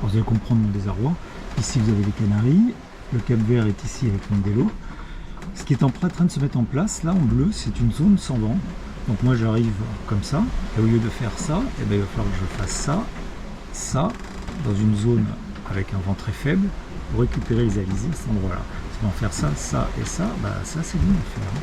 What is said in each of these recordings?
vous allez comprendre mon désarroi. Ici vous avez les Canaries, le Cap Vert est ici avec Mindelo. Ce qui est en train de se mettre en place, là en bleu, c'est une zone sans vent. Donc moi j'arrive comme ça, et au lieu de faire ça, eh bien, il va falloir que je fasse ça, dans une zone avec un vent très faible, pour récupérer les alizés à cet endroit-là. Sinon faire ça, ça et ça, bah ça c'est bien à faire.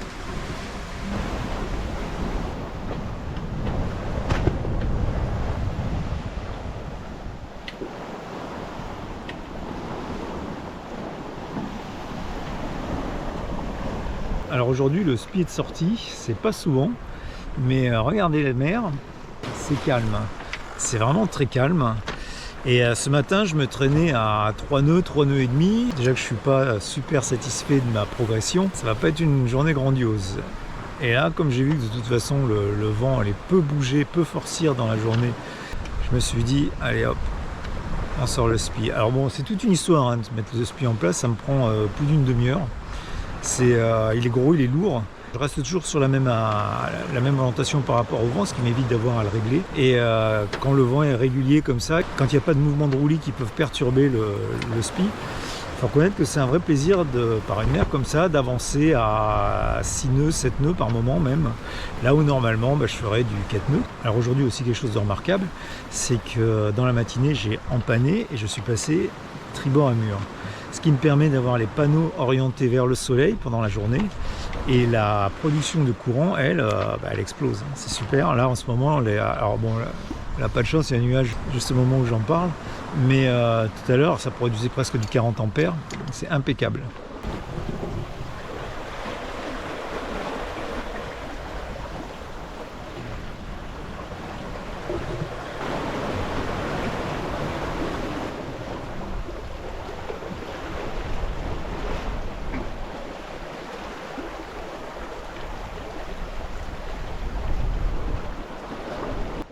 Alors aujourd'hui le SPI est de sortie, c'est pas souvent, mais regardez la mer, c'est calme, c'est vraiment très calme. Et ce matin je me traînais à 3 nœuds et demi. Déjà que je suis pas super satisfait de ma progression, ça va pas être une journée grandiose. Et là comme j'ai vu que de toute façon le vent allait peu bouger, peu forcir dans la journée, je me suis dit allez hop, on sort le SPI. Alors bon c'est toute une histoire hein, de mettre le SPI en place, ça me prend plus d'une demi-heure. Il est gros, il est lourd. Je reste toujours sur la même orientation par rapport au vent, ce qui m'évite d'avoir à le régler. Et quand le vent est régulier comme ça, quand il n'y a pas de mouvement de roulis qui peuvent perturber le SPI, il faut reconnaître que c'est un vrai plaisir par une mer comme ça d'avancer à 6 nœuds, 7 nœuds par moment même. Là où normalement je ferais du 4 nœuds. Alors aujourd'hui aussi quelque chose de remarquable, c'est que dans la matinée j'ai empanné et je suis passé tribord à mur. Ce qui me permet d'avoir les panneaux orientés vers le soleil pendant la journée et la production de courant elle explose, c'est super. Là en ce moment alors bon là pas de chance, il y a un nuage juste au moment où j'en parle, mais tout à l'heure ça produisait presque du 40 ampères, c'est impeccable.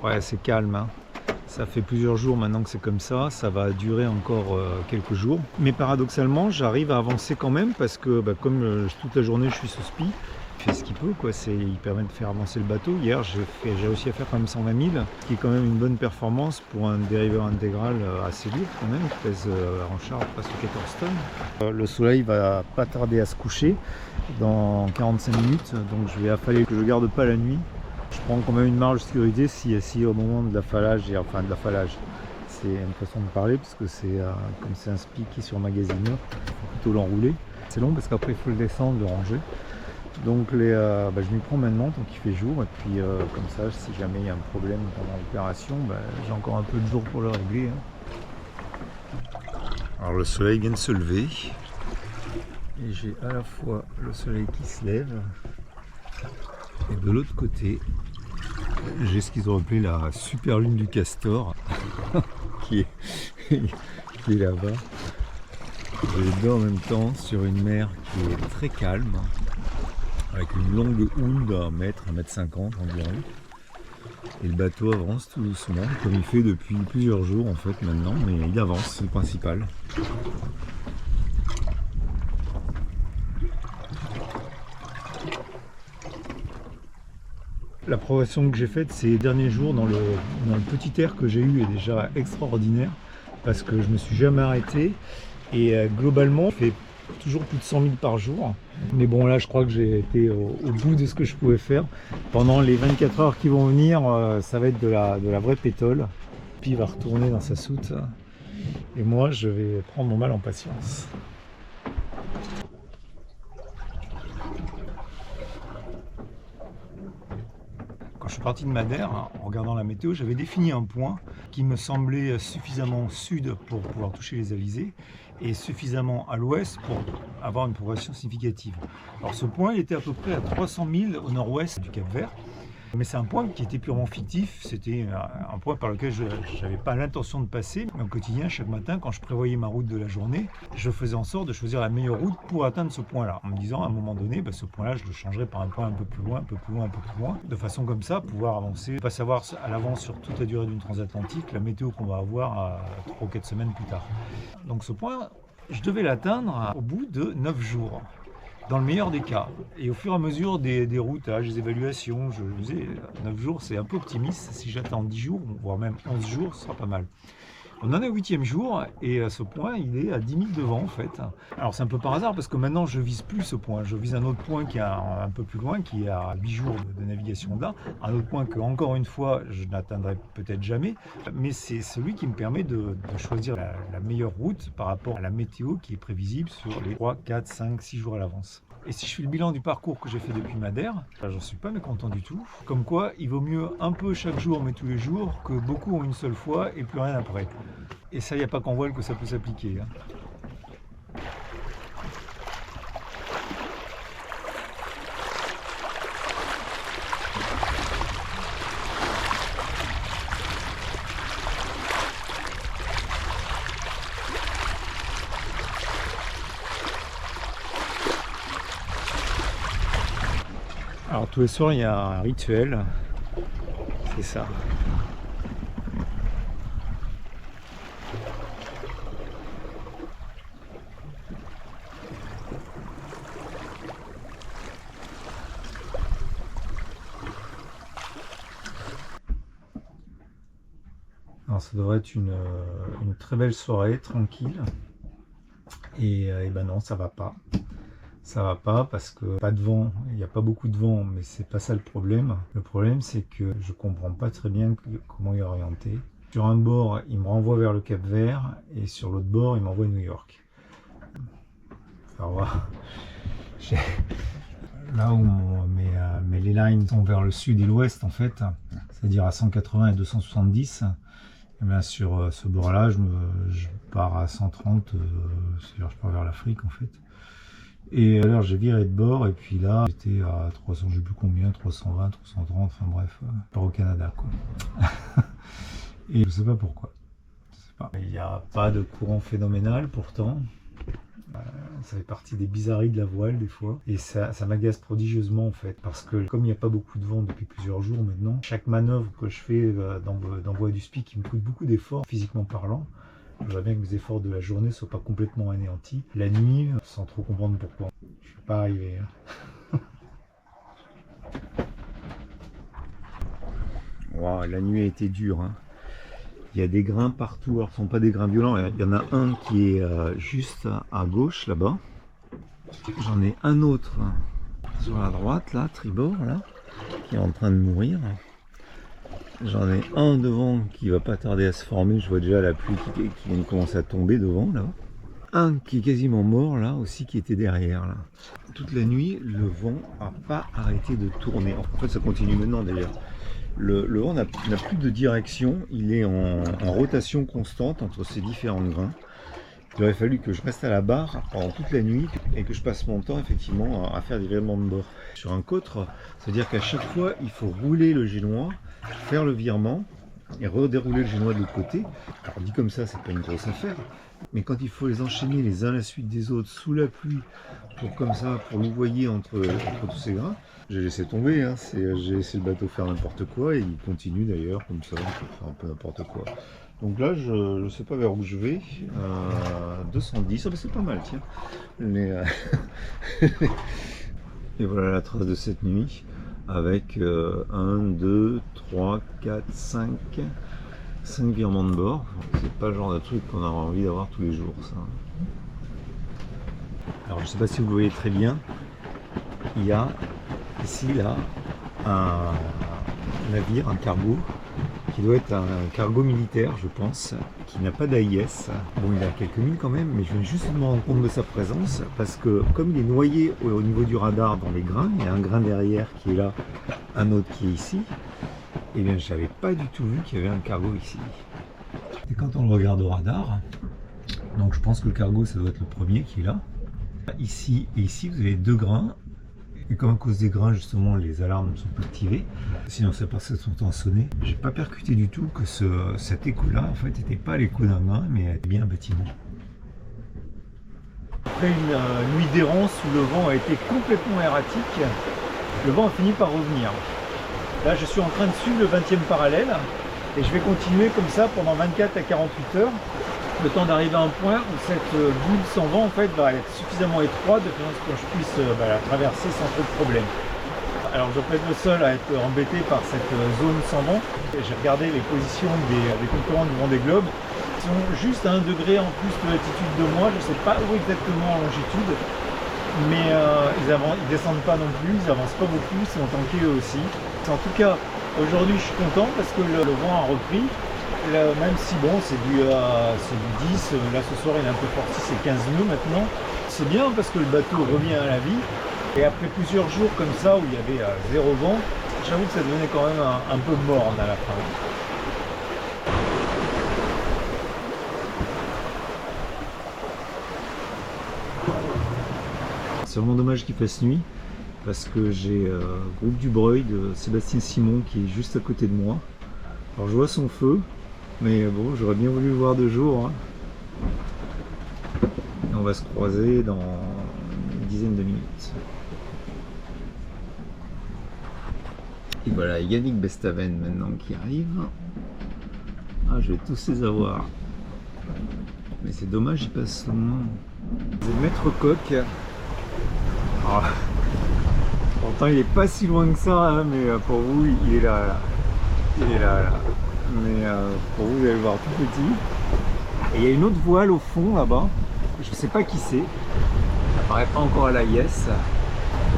Ouais, c'est calme, hein. Ça fait plusieurs jours maintenant que c'est comme ça va durer encore quelques jours. Mais paradoxalement, j'arrive à avancer quand même parce que comme toute la journée je suis sous SPI, il fait ce qu'il peut, quoi. Il permet de faire avancer le bateau. Hier, j'ai réussi à faire quand même 120 000, ce qui est quand même une bonne performance pour un dériveur intégral assez lourd quand même, qui pèse en charge presque 14 tonnes. Le soleil va pas tarder à se coucher dans 45 minutes, donc il va falloir que je garde pas la nuit. Je prends quand même une marge de sécurité si au moment de l'affalage, c'est une façon de parler parce que comme c'est un SPI qui est sur magasineur, il faut plutôt l'enrouler. C'est long parce qu'après il faut le descendre, le ranger. Donc je m'y prends maintenant tant qu'il fait jour et puis comme ça si jamais il y a un problème pendant l'opération, j'ai encore un peu de jour pour le régler. Hein. Alors le soleil vient de se lever et j'ai à la fois le soleil qui se lève et de l'autre côté j'ai ce qu'ils ont appelé la super lune du castor qui est là-bas. J'ai les deux en même temps sur une mer qui est très calme avec une longue houle d'1 mètre, 1,50 m environ. Et le bateau avance tout doucement comme il fait depuis plusieurs jours en fait maintenant, mais il avance, c'est le principal. La progression que j'ai faite ces derniers jours dans le petit air que j'ai eu est déjà extraordinaire parce que je me suis jamais arrêté et globalement je fais toujours plus de 100 000 par jour. Mais bon là je crois que j'ai été au bout de ce que je pouvais faire. Pendant les 24 heures qui vont venir, ça va être de la vraie pétole. Puis il va retourner dans sa soute et moi je vais prendre mon mal en patience. Quand je suis parti de Madère, en regardant la météo, j'avais défini un point qui me semblait suffisamment au sud pour pouvoir toucher les alizés et suffisamment à l'ouest pour avoir une progression significative. Alors ce point il était à peu près à 300 000 au nord-ouest du Cap Vert. Mais c'est un point qui était purement fictif, c'était un point par lequel je n'avais pas l'intention de passer. Mais au quotidien, chaque matin, quand je prévoyais ma route de la journée, je faisais en sorte de choisir la meilleure route pour atteindre ce point-là. En me disant, à un moment donné, ce point-là, je le changerai par un point un peu plus loin, un peu plus loin, un peu plus loin. De façon comme ça, pouvoir avancer, pas savoir à l'avance sur toute la durée d'une transatlantique, la météo qu'on va avoir à 3 ou 4 semaines plus tard. Donc ce point, je devais l'atteindre au bout de 9 jours. Dans le meilleur des cas. Et au fur et à mesure des routages, des évaluations, je me disais 9 jours c'est un peu optimiste, si j'attends 10 jours, voire même 11 jours, ce sera pas mal. On en est au 8e jour et à ce point il est à 10 000 devant en fait. Alors c'est un peu par hasard parce que maintenant je vise plus ce point, je vise un autre point qui est un peu plus loin, qui est à 8 jours de navigation là, un autre point que encore une fois je n'atteindrai peut-être jamais, mais c'est celui qui me permet de choisir la meilleure route par rapport à la météo qui est prévisible sur les 3, 4, 5, 6 jours à l'avance. Et si je fais le bilan du parcours que j'ai fait depuis Madère, j'en suis pas mécontent du tout. Comme quoi, il vaut mieux un peu chaque jour, mais tous les jours, que beaucoup ont une seule fois et plus rien après. Et ça, il n'y a pas qu'en voile que ça peut s'appliquer. Alors tous les soirs, il y a un rituel. C'est ça. Alors ça devrait être une très belle soirée, tranquille. Et ben non, ça va pas. Ça va pas parce que pas de vent, il n'y a pas beaucoup de vent, mais c'est pas ça le problème. Le problème c'est que je comprends pas très bien comment il est orienté. Sur un bord, il me renvoie vers le Cap Vert et sur l'autre bord, il m'envoie à New York. Enfin, voilà. Là où mes lines sont vers le sud et l'ouest en fait, c'est-à-dire à 180 et 270, et bien sur ce bord-là, je pars à 130, c'est-à-dire je pars vers l'Afrique en fait. Et alors j'ai viré de bord et puis là j'étais à 300, je sais plus combien, 320, 330, enfin bref, je pars au Canada quoi. Et je sais pas pourquoi. Je sais pas. Il n'y a pas de courant phénoménal pourtant. Ça fait partie des bizarreries de la voile des fois. Et ça m'agace prodigieusement en fait. Parce que comme il n'y a pas beaucoup de vent depuis plusieurs jours maintenant, chaque manœuvre que je fais d'envoi du SPI qui me coûte beaucoup d'efforts physiquement parlant, je vois bien que mes efforts de la journée ne soient pas complètement anéantis. La nuit, sans trop comprendre pourquoi. Je ne suis pas arrivé. Wow, la nuit a été dure. Hein. Il y a des grains partout. Alors ce ne sont pas des grains violents. Il y en a un qui est juste à gauche là-bas. J'en ai un autre sur la droite, là, tribord, là, qui est en train de mourir. J'en ai un devant qui va pas tarder à se former, je vois déjà la pluie qui vient de commencer à tomber devant là. Un qui est quasiment mort là aussi qui était derrière là. Toute la nuit le vent n'a pas arrêté de tourner. En fait ça continue maintenant d'ailleurs. Le vent n'a plus de direction, il est en rotation constante entre ces différents grains. Il aurait fallu que je reste à la barre pendant toute la nuit et que je passe mon temps effectivement à faire des virements de bord. Sur un cotre, c'est-à-dire qu'à chaque fois il faut rouler le génois, faire le virement et redérouler le génois de l'autre côté. Alors dit comme ça, c'est pas une grosse affaire, mais quand il faut les enchaîner les uns à la suite des autres sous la pluie pour louvoyer entre tous ces grains, j'ai laissé tomber, hein. J'ai laissé le bateau faire n'importe quoi et il continue d'ailleurs comme ça, il peut faire un peu n'importe quoi. Donc là, je ne sais pas vers où je vais. 210, c'est pas mal, tiens. Mais, et voilà la trace de cette nuit. Avec 1, 2, 3, 4, 5 virements de bord. C'est pas le genre de truc qu'on a envie d'avoir tous les jours, ça. Alors, je sais pas si vous voyez très bien. Il y a ici, là, un navire, un cargo, qui doit être un cargo militaire, je pense, qui n'a pas d'AIS. Bon, il a quelques milles quand même, mais je viens juste de me rendre compte de sa présence, parce que comme il est noyé au niveau du radar dans les grains, il y a un grain derrière qui est là, un autre qui est ici, et bien je n'avais pas du tout vu qu'il y avait un cargo ici. Et quand on le regarde au radar, donc je pense que le cargo, ça doit être le premier qui est là. Ici et ici, vous avez deux grains. Et comme à cause des grains, justement, les alarmes ne sont pas activées, sinon ça passait son temps à sonner. J'ai pas percuté du tout que cet écho-là, en fait, n'était pas l'écho d'un grain, mais était bien un bâtiment. Après une nuit d'errance où le vent a été complètement erratique, le vent a fini par revenir. Là, je suis en train de suivre le 20e parallèle, et je vais continuer comme ça pendant 24 à 48 heures, le temps d'arriver à un point où cette bulle sans vent en fait va être suffisamment étroite de façon à ce que je puisse la traverser sans trop de problème. Alors je peux être le seul à être embêté par cette zone sans vent. J'ai regardé les positions des concurrents du Vendée Globe. sont juste à 1 degré en plus de latitude de moi, je ne sais pas où exactement en longitude, mais ils descendent pas non plus, ils avancent pas beaucoup, ils sont tankés eux aussi. En tout cas, aujourd'hui je suis content parce que le vent a repris, là, même si bon c'est du 10, là ce soir il est un peu forti, c'est 15 nœuds maintenant. C'est bien parce que le bateau revient à la vie, et après plusieurs jours comme ça où il y avait zéro vent, j'avoue que ça devenait quand même un peu morne à la fin. C'est vraiment dommage qu'il fasse nuit parce que j'ai groupe du Breuil de Sébastien Simon qui est juste à côté de moi. Alors je vois son feu, mais bon, j'aurais bien voulu le voir de jour. Hein. Et on va se croiser dans une dizaine de minutes. Et voilà, Yannick Bestaven maintenant qui arrive. Ah, je vais tous les avoir. Mais c'est dommage, il passe loin. C'est Maître Coq. Ah. Pourtant il est pas si loin que ça, hein, mais pour vous il est là. Il est là. Mais pour vous, vous allez le voir tout petit. Et il y a une autre voile au fond là-bas. Je ne sais pas qui c'est. Ça paraît pas encore à la yes.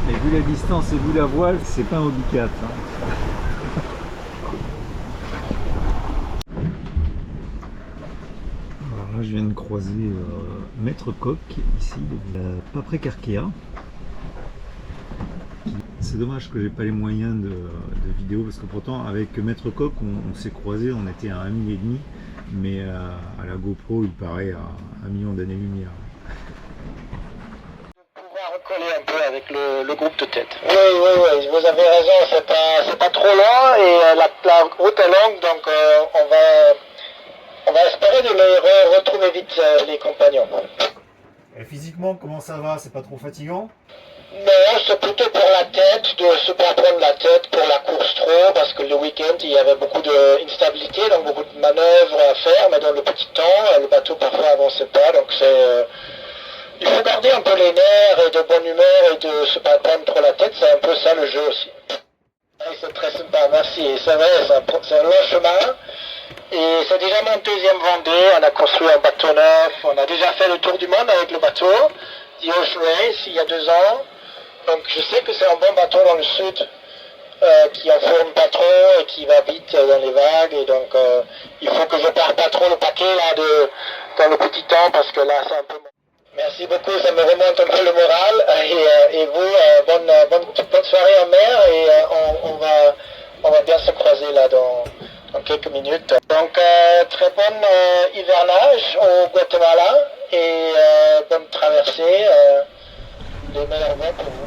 Mais vu la distance et vu la voile, c'est pas un hobby cat. Hein. Alors là, je viens de croiser Maître Coq ici, pas près qu'Arkea. C'est dommage que j'ai pas les moyens de vidéo parce que pourtant avec Maître Coq on s'est croisés, on était à 1,5 million, mais à la GoPro il paraît à 1 million d'années-lumière. Pouvoir recoller un peu avec le groupe de tête. Oui, vous avez raison, c'est pas trop long et la route est longue, donc on va espérer de les retrouver vite, les compagnons. Et physiquement, comment ça va? C'est pas trop fatigant? Non, c'est plutôt pour la tête, de se pas prendre la tête pour la course trop, parce que le week-end il y avait beaucoup d'instabilité, donc beaucoup de manœuvres à faire, mais dans le petit temps, le bateau parfois avançait pas, donc il faut garder un peu les nerfs et de bonne humeur et de se pas prendre trop la tête, c'est un peu ça le jeu aussi. Et c'est très sympa, merci, et c'est vrai, c'est un long chemin, et c'est déjà mon deuxième Vendée, on a construit un bateau neuf, on a déjà fait le tour du monde avec le bateau, The Ocean Race, il y a 2 ans. Donc je sais que c'est un bon bateau dans le sud qui enfourne pas trop et qui va vite dans les vagues. Et donc il faut que je perde pas trop le paquet là dans le petit temps parce que là c'est un peu... Merci beaucoup, ça me remonte un peu le moral. Et vous, bonne soirée en mer et on va bien se croiser là dans quelques minutes. Donc très bonne hivernage au Guatemala et bonne traversée. Les meilleurs vœux pour vous.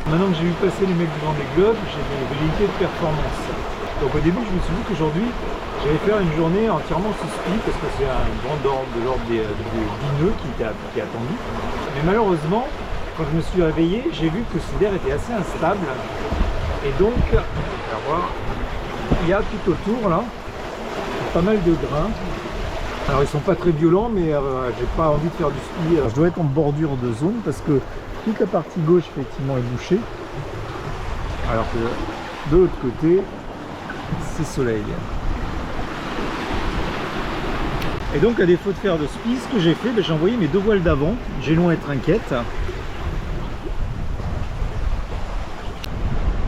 Maintenant que j'ai vu passer les mecs du Vendée Globe, j'ai des velléités de performance. Donc au début, je me suis dit qu'aujourd'hui, j'allais faire une journée entièrement sous spi parce que c'est un grand ordre de l'ordre des 10 nœuds qui est attendu. Mais malheureusement, quand je me suis réveillé, j'ai vu que ce l'air était assez instable. Et donc, on va voir, il y a tout autour là, pas mal de grains. Alors ils sont pas très violents, mais j'ai pas envie de faire du ski. Alors, je dois être en bordure de zone parce que toute la partie gauche effectivement est bouchée, alors que de l'autre côté c'est soleil. Et donc à défaut de faire de ski, ce que j'ai fait, j'ai envoyé mes 2 voiles d'avant. J'ai loin être inquiète.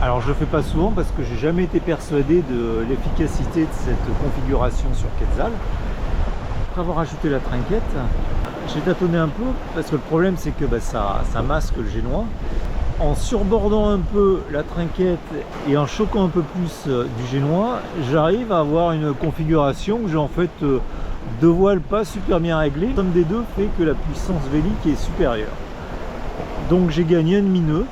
Alors je le fais pas souvent parce que j'ai jamais été persuadé de l'efficacité de cette configuration sur Quetzal. après avoir ajouté la trinquette, j'ai tâtonné un peu parce que le problème c'est que ça masque le génois. En surbordant un peu la trinquette et en choquant un peu plus du génois, j'arrive à avoir une configuration où j'ai en fait deux voiles pas super bien réglées. La somme des deux fait que la puissance vélique est supérieure. Donc j'ai gagné un demi-nœud.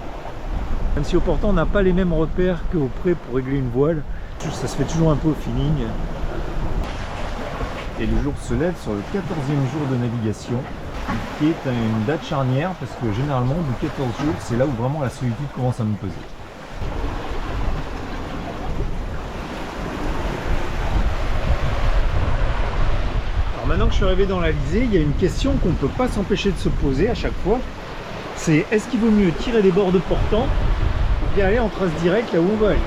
Même si au portant on n'a pas les mêmes repères qu'au près pour régler une voile, ça se fait toujours un peu au feeling. Et le jour se lève sur le 14e jour de navigation, qui est une date charnière parce que généralement au bout de 14 jours c'est là où vraiment la solitude commence à me peser. Alors maintenant que je suis arrivé dans l'Alizé, il y a une question qu'on ne peut pas s'empêcher de se poser à chaque fois, c'est est-ce qu'il vaut mieux tirer des bords de portant ou bien aller en trace directe là où on va aller?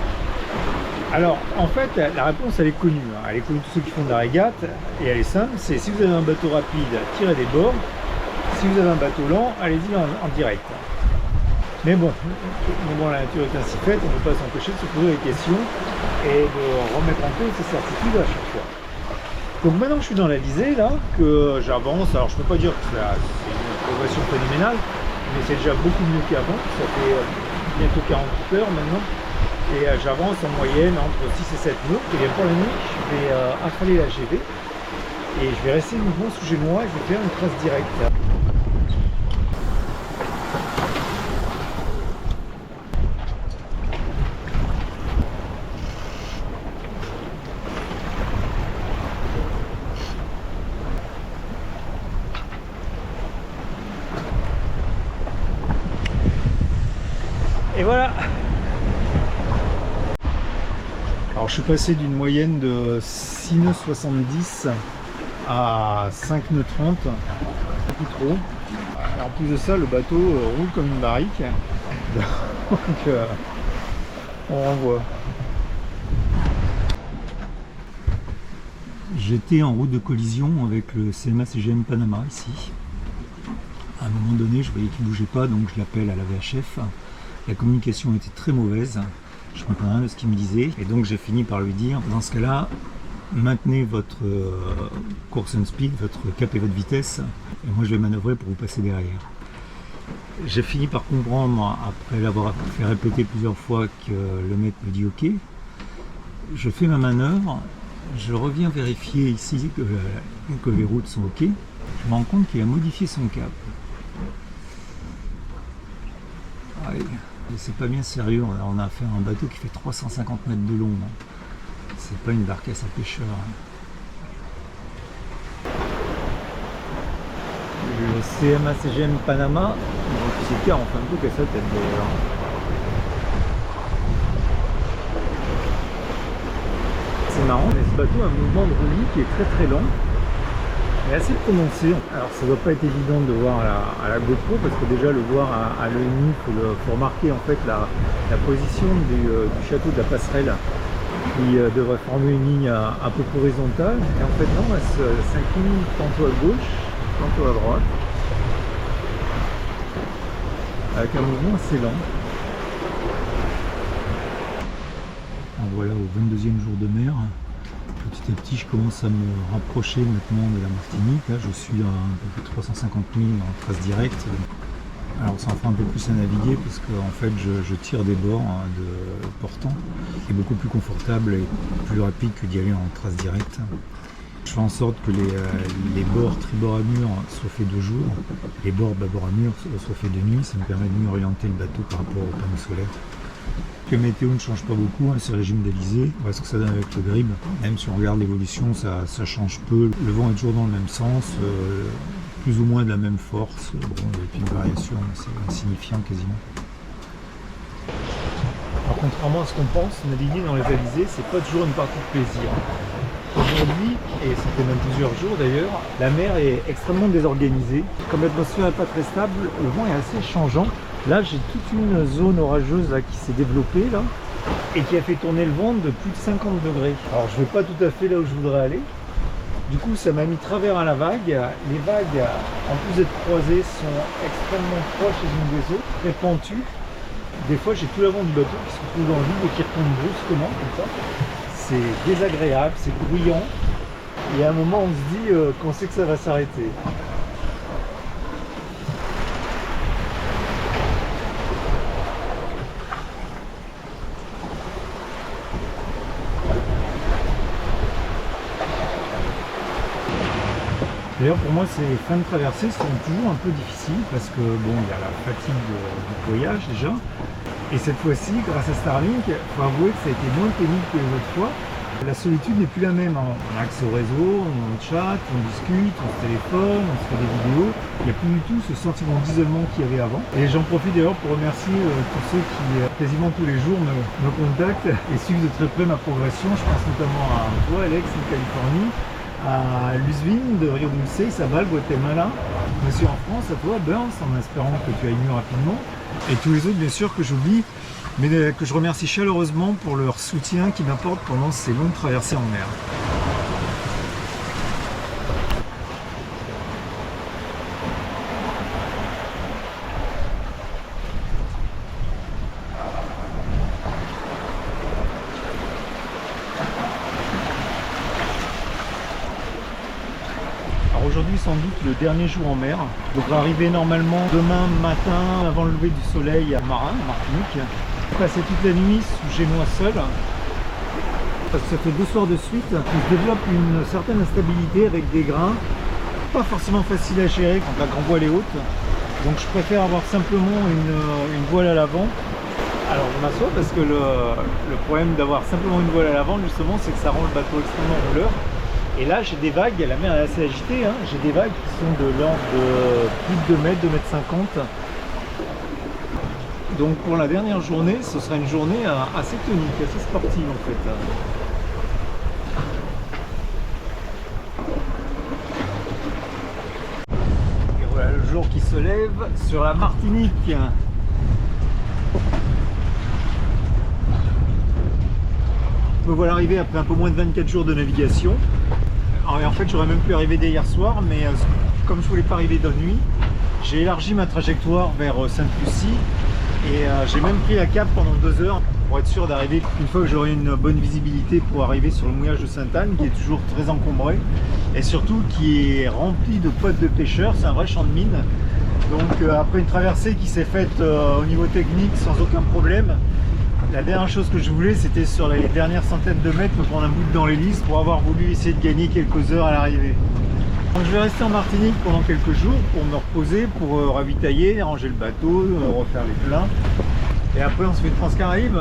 Alors en fait la réponse elle est connue, hein. Elle est connue de tous ceux qui font de la régate et elle est simple, c'est si vous avez un bateau rapide, tirez des bords. Si vous avez un bateau lent, allez-y en direct. Mais bon, la nature est ainsi faite, on ne peut pas s'empêcher de se poser des questions et de remettre en cause ses certitudes à chaque fois. Donc maintenant que je suis dans l'Alizé, là, que j'avance, alors je peux pas dire que c'est une progression phénoménale, mais c'est déjà beaucoup mieux qu'avant, ça fait bientôt 48 heures maintenant, et j'avance en moyenne entre 6 et 7 nœuds, et bien pour la nuit, je vais affaler la GV, et je vais rester mouvement sous génois, et je vais faire une trace directe. Et voilà. Alors je suis passé d'une moyenne de 6 nœuds 70 à 5 nœuds 30, beaucoup trop. Et en plus de ça, le bateau roule comme une barrique. Donc on renvoie. J'étais en route de collision avec le CMA-CGM Panama ici. À un moment donné, je voyais qu'il ne bougeait pas, donc je l'appelle à la VHF. La communication était très mauvaise, je ne comprenais rien de ce qu'il me disait, et donc j'ai fini par lui dire, dans ce cas-là, maintenez votre course and speed, votre cap et votre vitesse, et moi je vais manœuvrer pour vous passer derrière. J'ai fini par comprendre, après l'avoir fait répéter plusieurs fois, que le mec me dit ok, je fais ma manœuvre, je reviens vérifier ici que les routes sont ok, je me rends compte qu'il a modifié son cap. Allez. C'est pas bien sérieux, on a affaire à un bateau qui fait 350 mètres de long, c'est pas une barcasse à pêcheur. Le CMA-CGM Panama, c'est car en fin de compte à sa tête d'ailleurs. C'est marrant, mais ce bateau a un mouvement de roulis qui est très lent. est assez prononcé. Alors ça doit pas être évident de voir à la GoPro parce que déjà le voir à l'œil nu, il faut remarquer en fait la position du château de la passerelle qui devrait former une ligne à peu près horizontale. Et en fait non, elle s'incline tantôt à gauche, tantôt à droite, avec un mouvement assez lent. Donc voilà, au 22e jour de mer, petit à petit je commence à me rapprocher maintenant de la Martinique. Là je suis à un peu plus de 350 000 en trace directe. Alors ça en fera un peu plus à naviguer parce que en fait je tire des bords de portant, qui est beaucoup plus confortable et plus rapide que d'y aller en trace directe. Je fais en sorte que les bords tribord à mur soient faits de jour, les bords bâbord à mur soient faits de nuit. Ça me permet de mieux orienter le bateau par rapport au panneau solaire. La météo ne change pas beaucoup, c'est le régime d'Alizé. On voit ce que ça donne avec le grib. Même si on regarde l'évolution, ça change peu. Le vent est toujours dans le même sens, plus ou moins de la même force. Bon, il y a une variation, mais c'est insignifiant quasiment. Alors, contrairement à ce qu'on pense, naviguer dans les Alizés, c'est pas toujours une partie de plaisir. Aujourd'hui, et ça fait même plusieurs jours d'ailleurs, la mer est extrêmement désorganisée. Comme l'atmosphère n'est pas très stable, le vent est assez changeant. Là, j'ai toute une zone orageuse là, qui s'est développée là, et qui a fait tourner le vent de plus de 50 degrés. Alors, je ne vais pas tout à fait là où je voudrais aller. Du coup, ça m'a mis travers à la vague. Les vagues, en plus d'être croisées, sont extrêmement proches les unes des autres, très pentues. Des fois, j'ai tout l'avant du bateau qui se retrouve dans le vide et qui retombe brusquement comme ça. C'est désagréable, c'est bruyant. Et à un moment, on se dit qu'on sait que ça va s'arrêter. D'ailleurs pour moi ces fins de traversée sont toujours un peu difficiles parce que bon il y a la fatigue du voyage déjà et cette fois-ci grâce à Starlink il faut avouer que ça a été moins pénible que les autres fois. La solitude n'est plus la même, hein. On a accès au réseau, on chatte, on discute, on se téléphone, on se fait des vidéos. Il n'y a plus du tout ce sentiment d'isolement qu'il y avait avant. Et j'en profite d'ailleurs pour remercier tous ceux qui quasiment tous les jours me contactent et suivent de très près ma progression. Je pense notamment à toi Alex de Californie, à Luzvin de Rio Dulce, Isabelle, Guatemala, monsieur en France, à toi Burns, en espérant que tu ailles mieux rapidement, et tous les autres bien sûr que j'oublie, mais que je remercie chaleureusement pour leur soutien qu'ils m'apportent pendant ces longues traversées en mer. Aujourd'hui sans doute le dernier jour en mer. Je devrais arriver normalement demain matin avant le lever du soleil à Marin, Martinique. Passer toute la nuit sous chez moi seul. Parce que ça fait 2 soirs de suite qu'il se développe une certaine instabilité avec des grains. Pas forcément facile à gérer quand la grand voile est haute. Donc je préfère avoir simplement une voile à l'avant. Alors je m'assois parce que le problème d'avoir simplement une voile à l'avant justement c'est que ça rend le bateau extrêmement rouleur. Et là j'ai des vagues, la mer est assez agitée, hein. J'ai des vagues qui sont de l'ordre de plus de 2 mètres, 2 mètres 50. Donc pour la dernière journée, ce sera une journée assez tonique, assez sportive en fait. Et voilà le jour qui se lève sur la Martinique. Me voilà arrivé après un peu moins de 24 jours de navigation. Alors, en fait j'aurais même pu arriver dès hier soir, mais comme je voulais pas arriver de nuit, j'ai élargi ma trajectoire vers Sainte-Lucie et j'ai même pris la cap pendant 2 heures pour être sûr d'arriver une fois que j'aurai une bonne visibilité pour arriver sur le mouillage de Sainte-Anne qui est toujours très encombré et surtout qui est rempli de potes de pêcheurs, c'est un vrai champ de mine. Donc après une traversée qui s'est faite au niveau technique sans aucun problème, la dernière chose que je voulais, c'était sur les dernières centaines de mètres me prendre un bout dans l'hélice pour avoir voulu essayer de gagner quelques heures à l'arrivée. Donc je vais rester en Martinique pendant quelques jours pour me reposer, pour ravitailler, ranger le bateau, refaire les pleins. Et après on se fait Transcaraïbes.